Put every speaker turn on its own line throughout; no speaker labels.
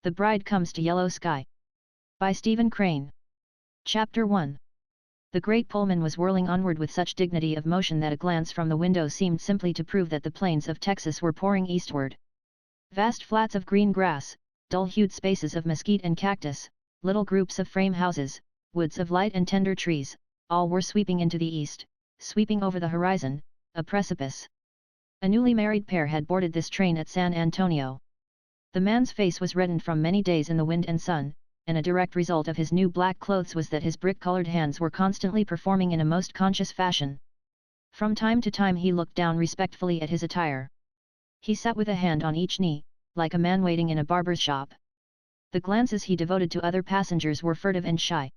The Bride Comes to Yellow Sky. By Stephen Crane. Chapter 1. The great Pullman was whirling onward with such dignity of motion that a glance from the window seemed simply to prove that the plains of Texas were pouring eastward. Vast flats of green grass, dull-hued spaces of mesquite and cactus, little groups of frame houses, woods of light and tender trees, all were sweeping into the east, sweeping over the horizon, a precipice. A newly married pair had boarded this train at San Antonio. The man's face was reddened from many days in the wind and sun, and a direct result of his new black clothes was that his brick-colored hands were constantly performing in a most conscious fashion. From time to time he looked down respectfully at his attire. He sat with a hand on each knee, like a man waiting in a barber's shop. The glances he devoted to other passengers were furtive and shy.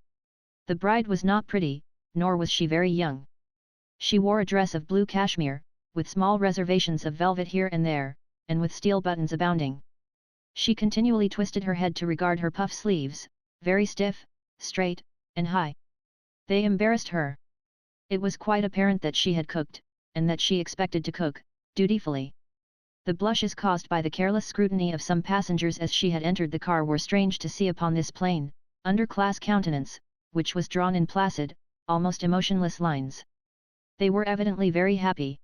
The bride was not pretty, nor was she very young. She wore a dress of blue cashmere, with small reservations of velvet here and there, and with steel buttons abounding. She continually twisted her head to regard her puff sleeves, very stiff, straight, and high. They embarrassed her. It was quite apparent that she had cooked, and that she expected to cook, dutifully. The blushes caused by the careless scrutiny of some passengers as she had entered the car were strange to see upon this plain, under-class countenance, which was drawn in placid, almost emotionless lines. They were evidently very happy.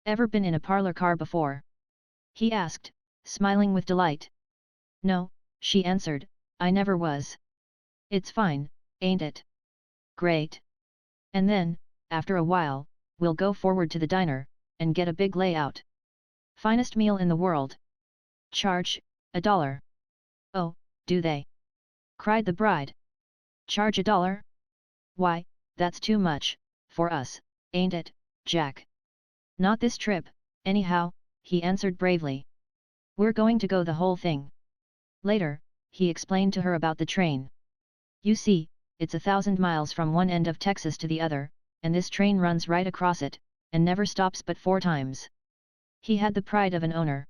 "Ever been in a parlor car before?" he asked, smiling with delight. "No," she answered, "I never was." "It's fine, ain't it?" "Great. And then, after a while, we'll go forward to the diner, and get a big layout. Finest meal in the world. Charge $1. "Oh, do they?" cried the bride. "Charge $1? Why, that's too much, for us, ain't it, Jack?" "Not this trip, anyhow," he answered bravely. "We're going to go the whole thing." Later, he explained to her about the train. "You see, it's 1,000 miles from one end of Texas to the other, and this train runs right across it, and never stops but 4 times. He had the pride of an owner.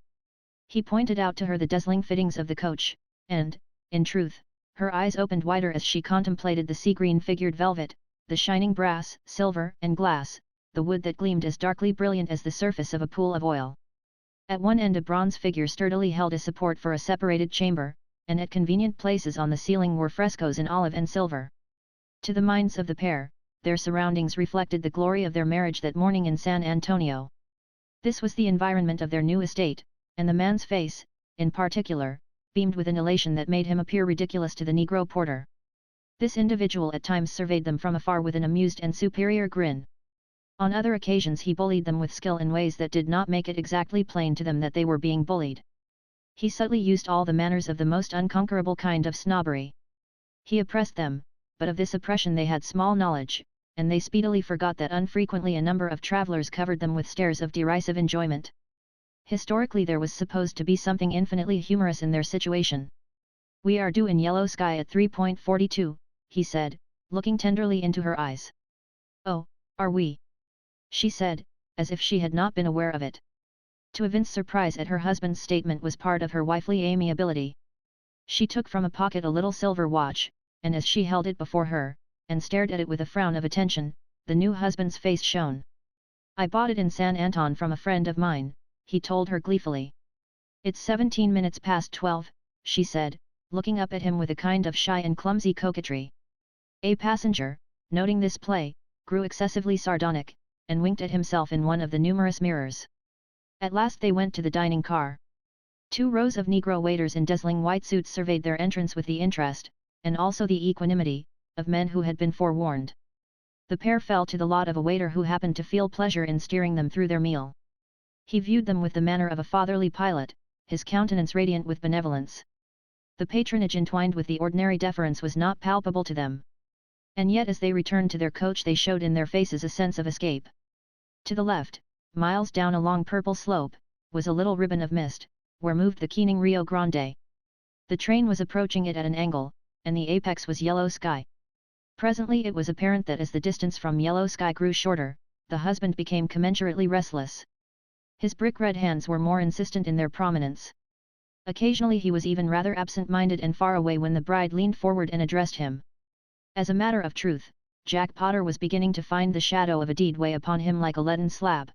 He pointed out to her the dazzling fittings of the coach, and, in truth, her eyes opened wider as she contemplated the sea-green figured velvet, the shining brass, silver, and glass, the wood that gleamed as darkly brilliant as the surface of a pool of oil. At one end a bronze figure sturdily held a support for a separated chamber, and at convenient places on the ceiling were frescoes in olive and silver. To the minds of the pair, their surroundings reflected the glory of their marriage that morning in San Antonio. This was the environment of their new estate, and the man's face, in particular, beamed with an elation that made him appear ridiculous to the Negro porter. This individual at times surveyed them from afar with an amused and superior grin. On other occasions he bullied them with skill in ways that did not make it exactly plain to them that they were being bullied. He subtly used all the manners of the most unconquerable kind of snobbery. He oppressed them, but of this oppression they had small knowledge, and they speedily forgot that unfrequently a number of travelers covered them with stares of derisive enjoyment. Historically there was supposed to be something infinitely humorous in their situation. "We are due in Yellow Sky at 3:42, he said, looking tenderly into her eyes. "Oh, are we?" she said, as if she had not been aware of it. To evince surprise at her husband's statement was part of her wifely amiability. She took from a pocket a little silver watch, and as she held it before her, and stared at it with a frown of attention, the new husband's face shone. "I bought it in San Anton from a friend of mine," he told her gleefully. "It's 17 minutes past 12, she said, looking up at him with a kind of shy and clumsy coquetry. A passenger, noting this play, grew excessively sardonic, and winked at himself in one of the numerous mirrors. At last they went to the dining car. 2 rows of Negro waiters in dazzling white suits surveyed their entrance with the interest, and also the equanimity, of men who had been forewarned. The pair fell to the lot of a waiter who happened to feel pleasure in steering them through their meal. He viewed them with the manner of a fatherly pilot, his countenance radiant with benevolence. The patronage entwined with the ordinary deference was not palpable to them. And yet as they returned to their coach they showed in their faces a sense of escape. To the left, miles down a long purple slope, was a little ribbon of mist, where moved the keening Rio Grande. The train was approaching it at an angle, and the apex was Yellow Sky. Presently it was apparent that as the distance from Yellow Sky grew shorter, the husband became commensurately restless. His brick-red hands were more insistent in their prominence. Occasionally he was even rather absent-minded and far away when the bride leaned forward and addressed him. As a matter of truth, Jack Potter was beginning to find the shadow of a deed weigh upon him like a leaden slab.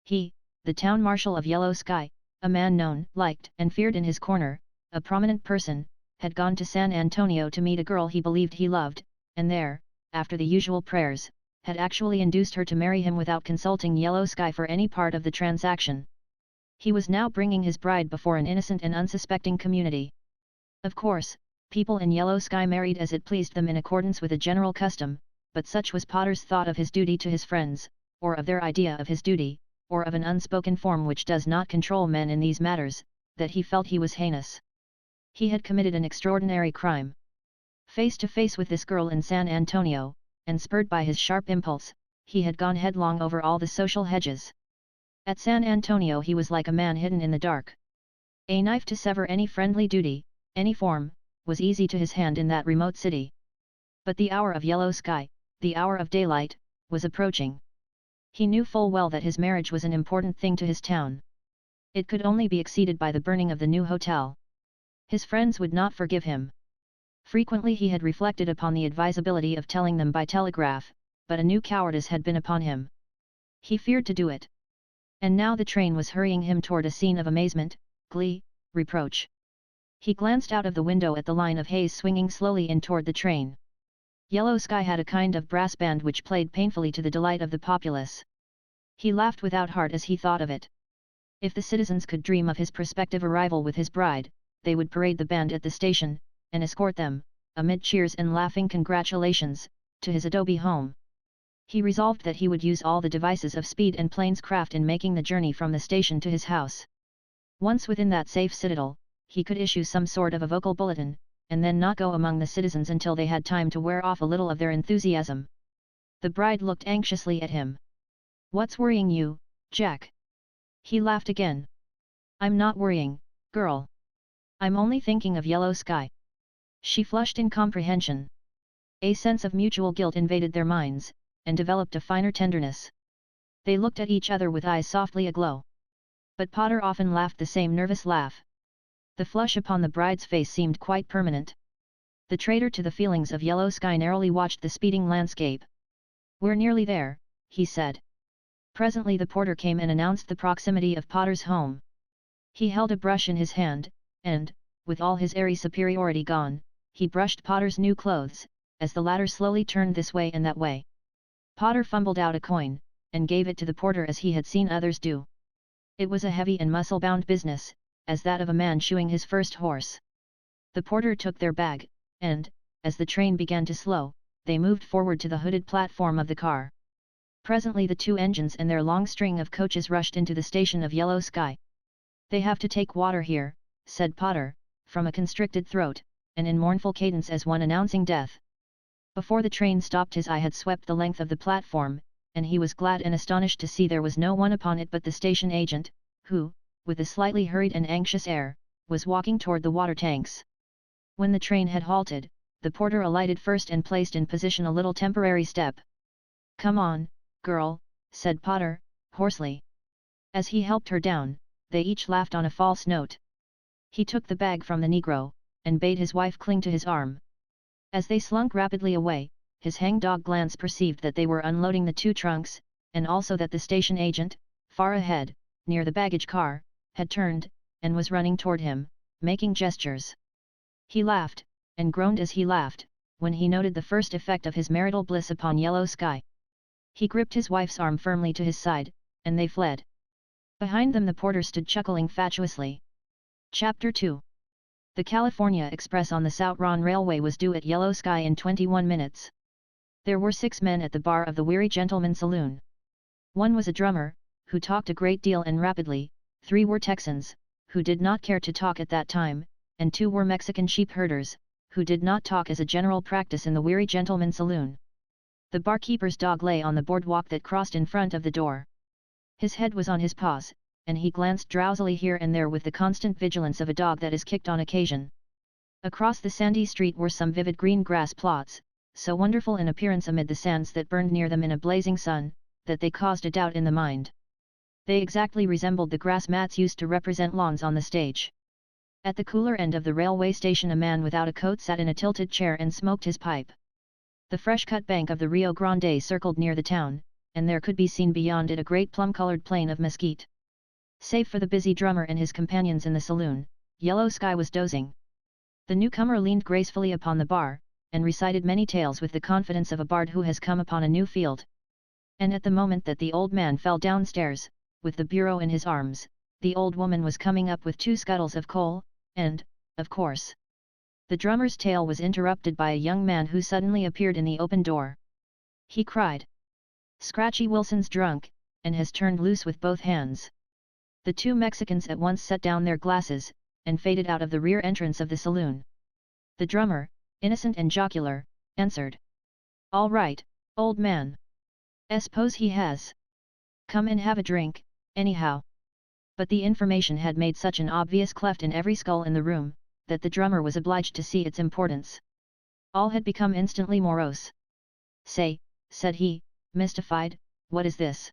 He, the town marshal of Yellow Sky, a man known, liked, and feared in his corner, a prominent person, had gone to San Antonio to meet a girl he believed he loved, and there, after the usual prayers, had actually induced her to marry him without consulting Yellow Sky for any part of the transaction. He was now bringing his bride before an innocent and unsuspecting community. Of course, people in Yellow Sky married as it pleased them in accordance with a general custom, but such was Potter's thought of his duty to his friends, or of their idea of his duty, or of an unspoken form which does not control men in these matters, that he felt he was heinous. He had committed an extraordinary crime. Face to face with this girl in San Antonio, and spurred by his sharp impulse, he had gone headlong over all the social hedges. At San Antonio he was like a man hidden in the dark. A knife to sever any friendly duty, any form, was easy to his hand in that remote city. But the hour of Yellow Sky, the hour of daylight, was approaching. He knew full well that his marriage was an important thing to his town. It could only be exceeded by the burning of the new hotel. His friends would not forgive him. Frequently he had reflected upon the advisability of telling them by telegraph, but a new cowardice had been upon him. He feared to do it. And now the train was hurrying him toward a scene of amazement, glee, reproach. He glanced out of the window at the line of haze swinging slowly in toward the train. Yellow Sky had a kind of brass band which played painfully to the delight of the populace. He laughed without heart as he thought of it. If the citizens could dream of his prospective arrival with his bride, they would parade the band at the station, and escort them, amid cheers and laughing congratulations, to his adobe home. He resolved that he would use all the devices of speed and plainscraft in making the journey from the station to his house. Once within that safe citadel, he could issue some sort of a vocal bulletin, and then not go among the citizens until they had time to wear off a little of their enthusiasm. The bride looked anxiously at him. "What's worrying you, Jack?" He laughed again. "I'm not worrying, girl. I'm only thinking of Yellow Sky." She flushed in comprehension. A sense of mutual guilt invaded their minds, and developed a finer tenderness. They looked at each other with eyes softly aglow. But Potter often laughed the same nervous laugh. The flush upon the bride's face seemed quite permanent. The traitor to the feelings of Yellow Sky narrowly watched the speeding landscape. "We're nearly there," he said. Presently the porter came and announced the proximity of Potter's home. He held a brush in his hand, and, with all his airy superiority gone, he brushed Potter's new clothes, as the latter slowly turned this way and that way. Potter fumbled out a coin, and gave it to the porter as he had seen others do. It was a heavy and muscle-bound business, as that of a man shoeing his first horse. The porter took their bag, and, as the train began to slow, they moved forward to the hooded platform of the car. Presently the two engines and their long string of coaches rushed into the station of Yellow Sky. "They have to take water here," said Potter, from a constricted throat, and in mournful cadence as one announcing death. Before the train stopped his eye had swept the length of the platform, and he was glad and astonished to see there was no one upon it but the station agent, who, with a slightly hurried and anxious air, was walking toward the water tanks. When the train had halted, the porter alighted first and placed in position a little temporary step. "Come on, girl," said Potter, hoarsely. As he helped her down, they each laughed on a false note. He took the bag from the negro, and bade his wife cling to his arm. As they slunk rapidly away, his hangdog glance perceived that they were unloading the two trunks, and also that the station agent, far ahead, near the baggage car, had turned, and was running toward him, making gestures. He laughed, and groaned as he laughed, when he noted the first effect of his marital bliss upon Yellow Sky. He gripped his wife's arm firmly to his side, and they fled. Behind them the porter stood chuckling fatuously. Chapter 2. The California Express on the Southron Railway was due at Yellow Sky in 21 minutes. There were 6 men at the bar of the Weary Gentleman Saloon. One was a drummer, who talked a great deal and rapidly, 3 were Texans, who did not care to talk at that time, and 2 were Mexican sheep herders, who did not talk as a general practice in the Weary Gentleman Saloon. The barkeeper's dog lay on the boardwalk that crossed in front of the door. His head was on his paws, and he glanced drowsily here and there with the constant vigilance of a dog that is kicked on occasion. Across the sandy street were some vivid green grass plots, so wonderful in appearance amid the sands that burned near them in a blazing sun, that they caused a doubt in the mind. They exactly resembled the grass mats used to represent lawns on the stage. At the cooler end of the railway station a man without a coat sat in a tilted chair and smoked his pipe. The fresh-cut bank of the Rio Grande circled near the town, and there could be seen beyond it a great plum-colored plain of mesquite. Save for the busy drummer and his companions in the saloon, Yellow Sky was dozing. The newcomer leaned gracefully upon the bar, and recited many tales with the confidence of a bard who has come upon a new field. And at the moment that the old man fell downstairs, with the bureau in his arms, the old woman was coming up with 2 scuttles of coal, and, of course, the drummer's tale was interrupted by a young man who suddenly appeared in the open door. He cried, "Scratchy Wilson's drunk, and has turned loose with both hands." The 2 Mexicans at once set down their glasses, and faded out of the rear entrance of the saloon. The drummer, innocent and jocular, answered, "All right, old man. Suppose he has. Come and have a drink, anyhow." But the information had made such an obvious cleft in every skull in the room, that the drummer was obliged to see its importance. All had become instantly morose. "Say," said he, mystified, "what is this?"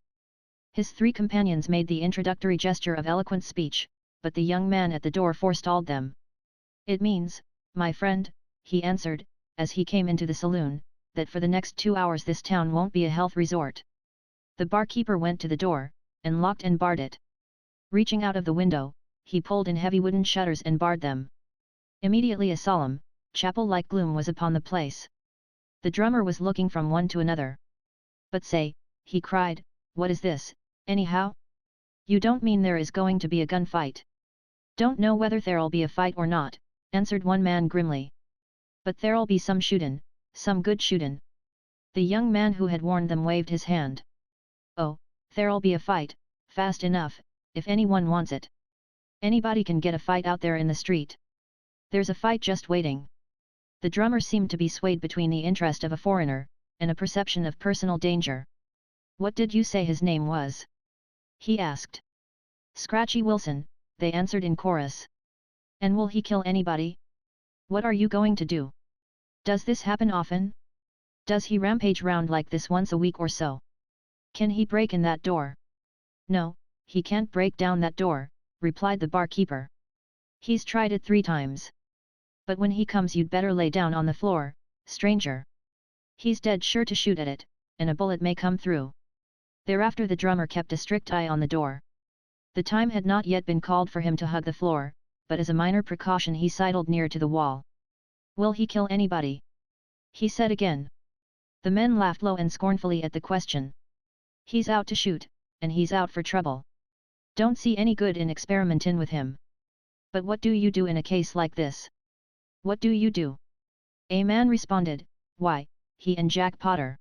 His 3 companions made the introductory gesture of eloquent speech, but the young man at the door forestalled them. "It means, my friend," he answered, as he came into the saloon, "that for the next 2 hours this town won't be a health resort." The barkeeper went to the door, and locked and barred it. Reaching out of the window, he pulled in heavy wooden shutters and barred them. Immediately a solemn, chapel-like gloom was upon the place. The drummer was looking from one to another. "But say," he cried, "what is this, anyhow? You don't mean there is going to be a gunfight?" "Don't know whether there'll be a fight or not," answered one man grimly. "But there'll be some shootin', some good shootin'." The young man who had warned them waved his hand. "Oh, there'll be a fight, fast enough, if anyone wants it. Anybody can get a fight out there in the street. There's a fight just waiting." The drummer seemed to be swayed between the interest of a foreigner, and a perception of personal danger. "What did you say his name was?" he asked. "Scratchy Wilson," they answered in chorus. "And will he kill anybody? What are you going to do? Does this happen often? Does he rampage round like this once a week or so? Can he break in that door?" "No, he can't break down that door," replied the barkeeper. "He's tried it 3 times. But when he comes you'd better lay down on the floor, stranger. He's dead sure to shoot at it, and a bullet may come through." Thereafter the drummer kept a strict eye on the door. The time had not yet been called for him to hug the floor, but as a minor precaution he sidled near to the wall. "Will he kill anybody?" he said again. The men laughed low and scornfully at the question. "He's out to shoot, and he's out for trouble. Don't see any good in experimentin' with him. But what do you do in a case like this? What do you do?" A man responded, "Why, he and Jack Potter."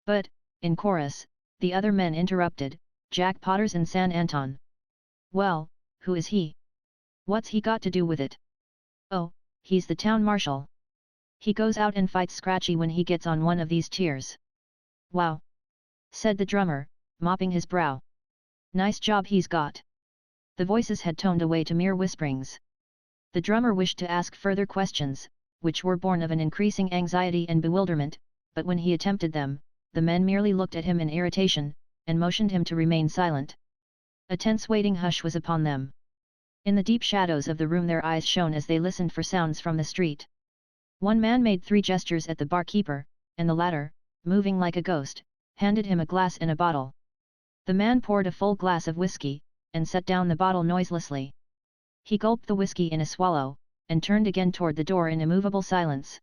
"But," in chorus, the other men interrupted, "Jack Potter's in San Anton." "Well, who is he? What's he got to do with it?" "Oh, he's the town marshal. He goes out and fights Scratchy when he gets on one of these tiers." "Wow!" said the drummer, mopping his brow. "Nice job he's got." The voices had toned away to mere whisperings. The drummer wished to ask further questions, which were born of an increasing anxiety and bewilderment, but when he attempted them, the men merely looked at him in irritation, and motioned him to remain silent. A tense waiting hush was upon them. In the deep shadows of the room their eyes shone as they listened for sounds from the street. One man made 3 gestures at the barkeeper, and the latter, moving like a ghost, handed him a glass and a bottle. The man poured a full glass of whiskey, and set down the bottle noiselessly. He gulped the whiskey in a swallow, and turned again toward the door in immovable silence.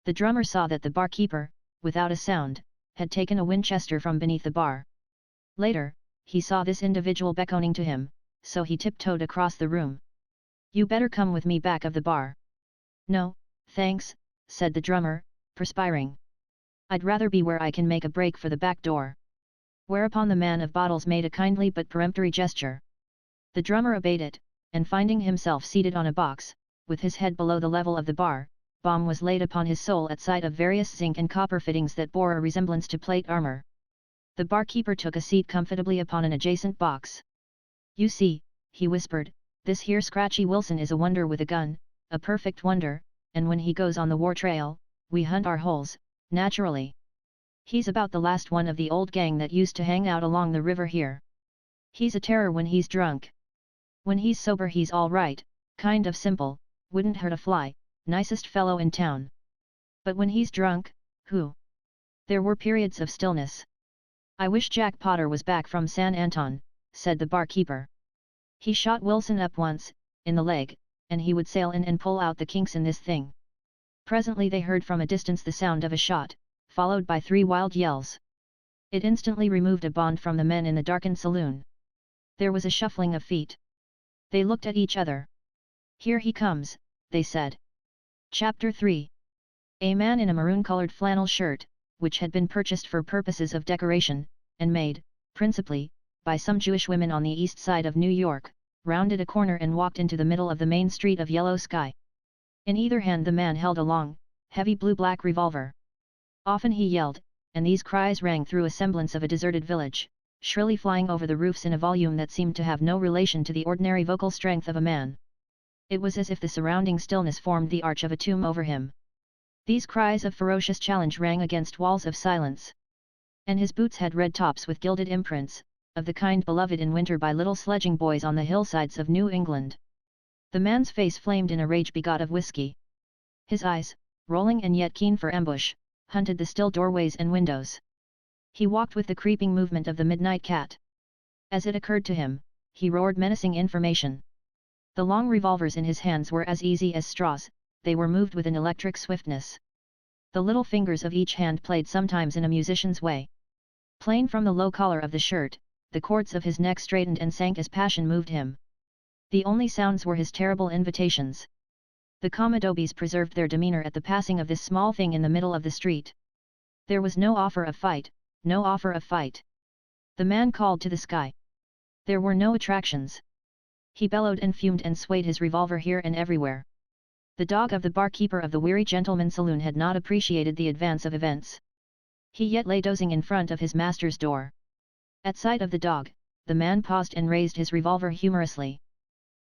The drummer saw that the barkeeper, without a sound, had taken a Winchester from beneath the bar. Later, he saw this individual beckoning to him, so he tiptoed across the room. "You better come with me back of the bar." "No, thanks," said the drummer, perspiring. "I'd rather be where I can make a break for the back door." Whereupon the man of bottles made a kindly but peremptory gesture. The drummer obeyed it, and finding himself seated on a box, with his head below the level of the bar, balm was laid upon his soul at sight of various zinc and copper fittings that bore a resemblance to plate armor. The barkeeper took a seat comfortably upon an adjacent box. "You see," he whispered, "this here Scratchy Wilson is a wonder with a gun, a perfect wonder, and when he goes on the war trail, we hunt our holes, naturally. He's about the last one of the old gang that used to hang out along the river here. He's a terror when he's drunk. When he's sober he's all right, kind of simple, wouldn't hurt a fly, nicest fellow in town. But when he's drunk, whew!" There were periods of stillness. "I wish Jack Potter was back from San Anton," said the barkeeper. "He shot Wilson up once, in the leg, and he would sail in and pull out the kinks in this thing. Presently they heard from a distance the sound of a shot, followed by 3 wild yells. It instantly removed a bond from the men in the darkened saloon. There was a shuffling of feet. They looked at each other. "Here he comes," they said. Chapter 3. A man in a maroon-colored flannel shirt, which had been purchased for purposes of decoration, and made, principally, by some Jewish women on the east side of New York, rounded a corner and walked into the middle of the main street of Yellow Sky. In either hand the man held a long, heavy blue-black revolver. Often he yelled, and these cries rang through a semblance of a deserted village, shrilly flying over the roofs in a volume that seemed to have no relation to the ordinary vocal strength of a man. It was as if the surrounding stillness formed the arch of a tomb over him. These cries of ferocious challenge rang against walls of silence. And his boots had red tops with gilded imprints, of the kind beloved in winter by little sledging boys on the hillsides of New England. The man's face flamed in a rage begot of whiskey. His eyes, rolling and yet keen for ambush, hunted the still doorways and windows. He walked with the creeping movement of the midnight cat. As it occurred to him, he roared menacing information. The long revolvers in his hands were as easy as straws, they were moved with an electric swiftness. The little fingers of each hand played sometimes in a musician's way. Plain from the low collar of the shirt, the cords of his neck straightened and sank as passion moved him. The only sounds were his terrible invitations. The Commodobes preserved their demeanor at the passing of this small thing in the middle of the street. There was no offer of fight, no offer of fight. The man called to the sky. There were no attractions. He bellowed and fumed and swayed his revolver here and everywhere. The dog of the barkeeper of the Weary Gentleman Saloon had not appreciated the advance of events. He yet lay dozing in front of his master's door. At sight of the dog, the man paused and raised his revolver humorously.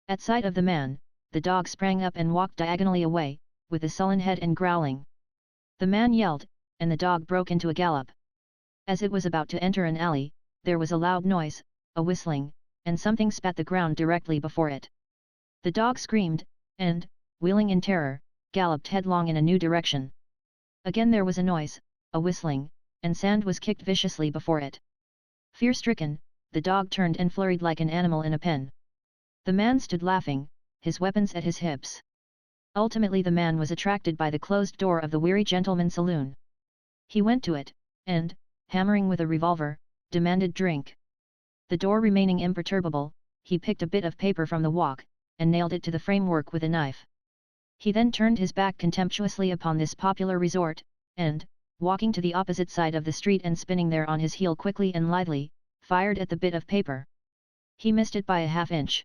At sight of the man, the dog sprang up and walked diagonally away, with a sullen head and growling. The man yelled, and the dog broke into a gallop. As it was about to enter an alley, there was a loud noise, a whistling, and something spat the ground directly before it. The dog screamed, and, wheeling in terror, galloped headlong in a new direction. Again there was a noise, a whistling, and sand was kicked viciously before it. Fear-stricken, the dog turned and flurried like an animal in a pen. The man stood laughing, his weapons at his hips. Ultimately the man was attracted by the closed door of the Weary Gentleman Saloon. He went to it, and, hammering with a revolver, demanded drink. The door remaining imperturbable, he picked a bit of paper from the walk, and nailed it to the framework with a knife. He then turned his back contemptuously upon this popular resort, and, walking to the opposite side of the street and spinning there on his heel quickly and lithely, fired at the bit of paper. He missed it by a half-inch.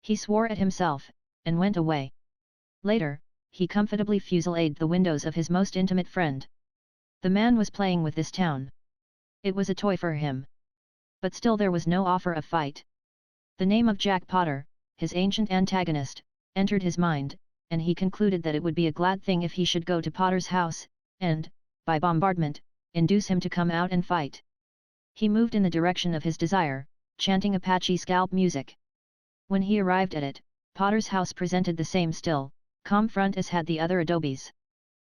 He swore at himself, and went away. Later, he comfortably fusilladed the windows of his most intimate friend. The man was playing with this town. It was a toy for him. But still there was no offer of fight. The name of Jack Potter, his ancient antagonist, entered his mind, and he concluded that it would be a glad thing if he should go to Potter's house, and, by bombardment, induce him to come out and fight. He moved in the direction of his desire, chanting Apache scalp music. When he arrived at it, Potter's house presented the same still, calm front as had the other adobes.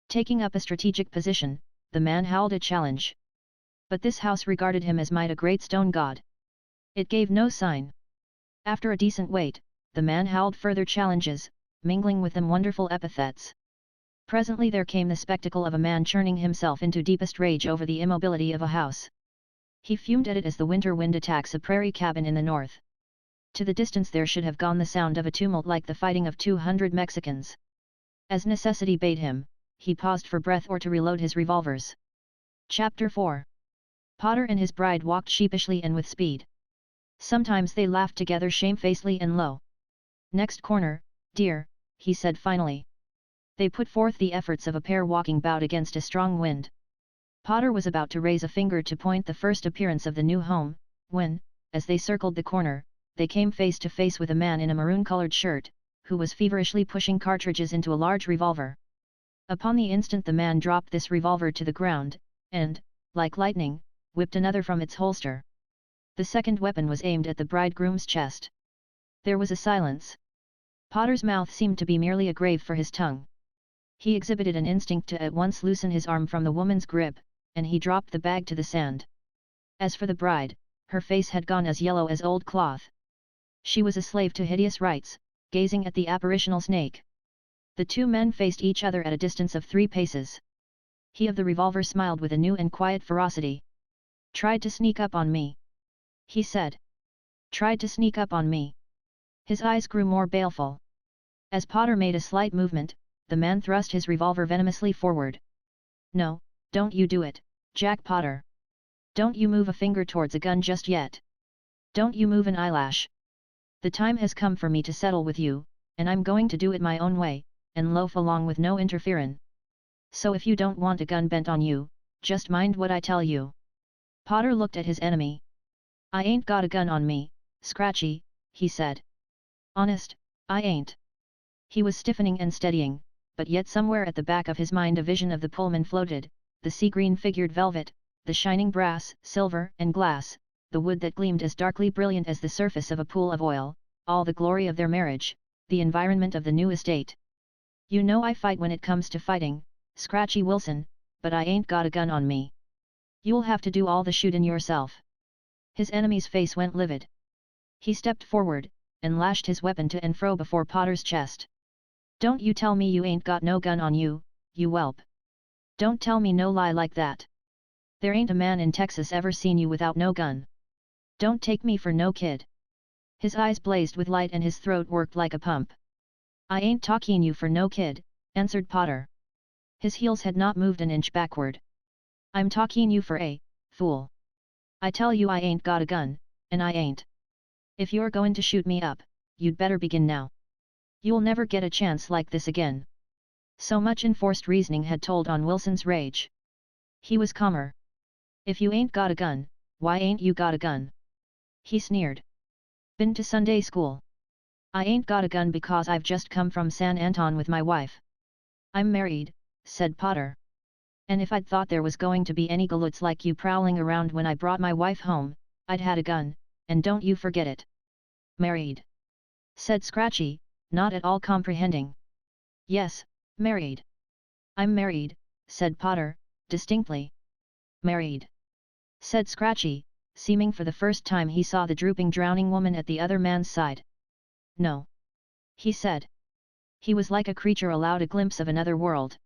Taking up a strategic position, the man howled a challenge. But this house regarded him as might a great stone god. It gave no sign. After a decent wait, the man howled further challenges, mingling with them wonderful epithets. Presently there came the spectacle of a man churning himself into deepest rage over the immobility of a house. He fumed at it as the winter wind attacks a prairie cabin in the north. To the distance there should have gone the sound of a tumult like the fighting of 200 Mexicans. As necessity bade him, he paused for breath or to reload his revolvers. Chapter 4. Potter and his bride walked sheepishly and with speed. Sometimes they laughed together shamefacedly and low. "Next corner, dear," he said finally. They put forth the efforts of a pair walking bout against a strong wind. Potter was about to raise a finger to point the first appearance of the new home, when, as they circled the corner, they came face to face with a man in a maroon-colored shirt, who was feverishly pushing cartridges into a large revolver. Upon the instant the man dropped this revolver to the ground, and, like lightning, whipped another from its holster. The second weapon was aimed at the bridegroom's chest. There was a silence. Potter's mouth seemed to be merely a grave for his tongue. He exhibited an instinct to at once loosen his arm from the woman's grip, and he dropped the bag to the sand. As for the bride, her face had gone as yellow as old cloth. She was a slave to hideous rites, gazing at the apparitional snake. The two men faced each other at a distance of 3 paces. He of the revolver smiled with a new and quiet ferocity. "Tried to sneak up on me," he said. "Tried to sneak up on me." His eyes grew more baleful. As Potter made a slight movement, the man thrust his revolver venomously forward. "No, don't you do it, Jack Potter. Don't you move a finger towards a gun just yet. Don't you move an eyelash. The time has come for me to settle with you, and I'm going to do it my own way, and loaf along with no interferin'. So if you don't want a gun bent on you, just mind what I tell you." Potter looked at his enemy. "I ain't got a gun on me, Scratchy," he said. "Honest, I ain't." He was stiffening and steadying, but yet somewhere at the back of his mind a vision of the Pullman floated, the sea-green figured velvet, the shining brass, silver and glass, the wood that gleamed as darkly brilliant as the surface of a pool of oil, all the glory of their marriage, the environment of the new estate. "You know I fight when it comes to fighting, Scratchy Wilson, but I ain't got a gun on me. You'll have to do all the shootin' yourself." His enemy's face went livid. He stepped forward, and lashed his weapon to and fro before Potter's chest. "Don't you tell me you ain't got no gun on you, you whelp. Don't tell me no lie like that. There ain't a man in Texas ever seen you without no gun. Don't take me for no kid." His eyes blazed with light and his throat worked like a pump. "I ain't talking you for no kid," answered Potter. His heels had not moved an inch backward. "I'm talking you for a fool. I tell you I ain't got a gun, and I ain't. If you're going to shoot me up, you'd better begin now. You'll never get a chance like this again." So much enforced reasoning had told on Wilson's rage. He was calmer. "If you ain't got a gun, why ain't you got a gun?" he sneered. "Been to Sunday school? I ain't got a gun because I've just come from San Anton with my wife. I'm married," said Potter. "And if I'd thought there was going to be any galoots like you prowling around when I brought my wife home, I'd had a gun, and don't you forget it." "Married?" said Scratchy, not at all comprehending. "Yes, married. I'm married," said Potter, distinctly. "Married," said Scratchy, seeming for the first time he saw the drooping drowning woman at the other man's side. "No," he said. He was like a creature allowed a glimpse of another world.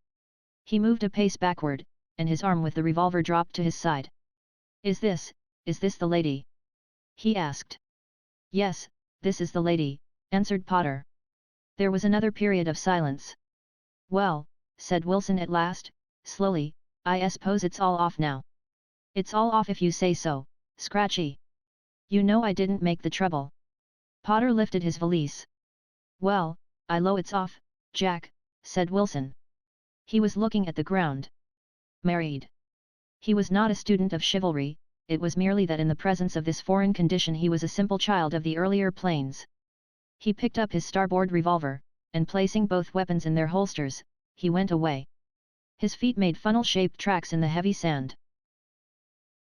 He moved a pace backward, and his arm with the revolver dropped to his side. Is this the lady?" he asked. "Yes, this is the lady," answered Potter. There was another period of silence. "Well," said Wilson at last, slowly, "I suppose it's all off now." "It's all off if you say so, Scratchy. You know I didn't make the trouble." Potter lifted his valise. "Well, I low it's off, Jack," said Wilson. He was looking at the ground. "Married." He was not a student of chivalry, it was merely that in the presence of this foreign condition he was a simple child of the earlier plains. He picked up his starboard revolver, and placing both weapons in their holsters, he went away. His feet made funnel-shaped tracks in the heavy sand.